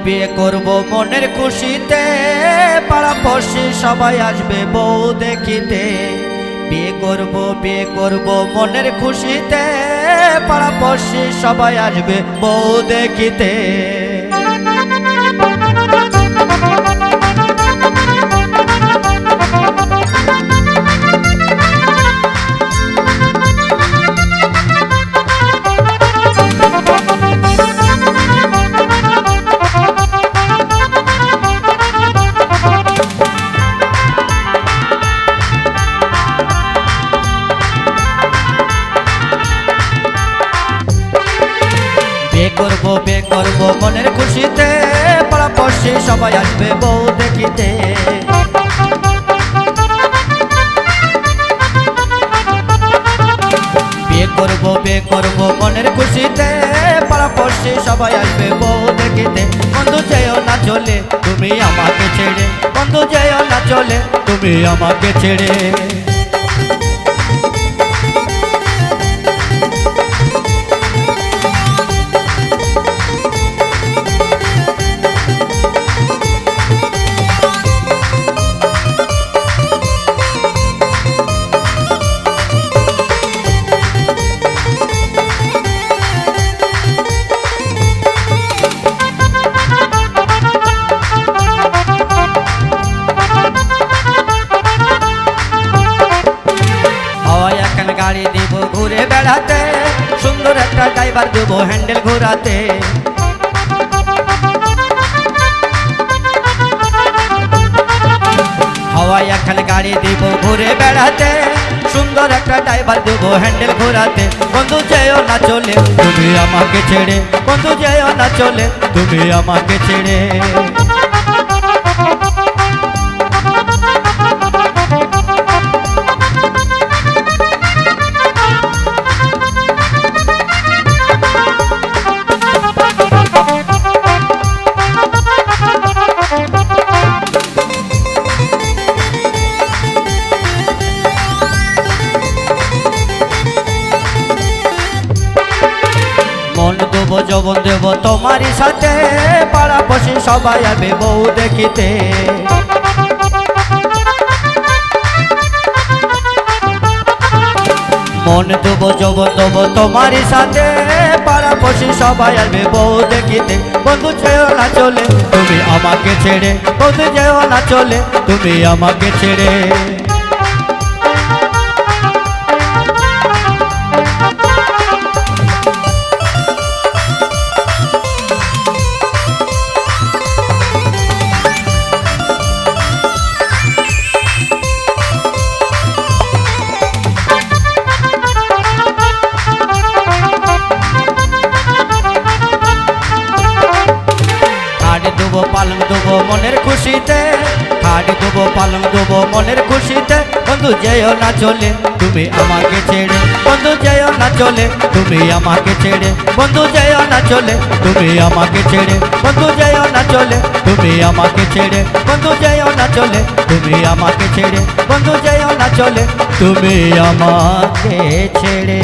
বিয়ে করব মনের খুশিতে, পাড়া পড়শি সবাই আসবে বউ দেখিতে। বিয়ে করব মনের খুশিতে, পাড়া পড়শি সবাই আসবে বউ দেখিতে। বিয়ে করব মনের খুশিতে, পাড়া পড়শি সবাই আসবে বউ দেখিতে। বিয়ে করব মনের খুশিতে, পাড়া পড়শি সবাই আসবে বউ দেখিতে। বন্ধু যেও না চলে তুমি আমাকে ছেড়ে, বন্ধু যেও না চলে তুমি আমাকে ছেড়ে। গাড়ি দিব ঘুরে বেড়াতে, সুন্দর একটা ড্রাইভার দেবো হ্যান্ডেল ঘোরাতে। হাওয়ায় একখান গাড়ি দিব ঘুরে বেড়াতে, সুন্দর একটা ড্রাইভার দেবো হ্যান্ডেল ঘোরাতে। বন্ধু যেও না চলে তুমি আমাকে ছেড়ে, বন্ধু যেও না চলে তুমি আমাকে ছেড়ে। মন দেব যৌবন দেব তোমারই সাথে, পাড়া পড়শি সবাই আসবে বউ দেখিতে। মন দেব যৌবন দেব তোমারই সাথে, পাড়া পড়শি সবাই আসবে বউ দেখিতে। বন্ধু যেও না চলে তুমি আমাকে ছেড়ে, বন্ধু যেও না চলে তুমি আমাকে ছেড়ে। পালং দেবো মনের খুশিতে, খাট দেবো পালং দেবো মনের খুশিতে। বন্ধু যেও না চলে তুমি আমাকে ছেড়ে, বন্ধু যেও না চলে তুমি আমাকে ছেড়ে, বন্ধু যেও না চলে তুমি আমাকে ছেড়ে, বন্ধু যেও না চলে তুমি আমাকে ছেড়ে, বন্ধু যেও না চলে তুমি আমাকে ছেড়ে, বন্ধু যেও না চলে তুমি আমাকে ছেড়ে।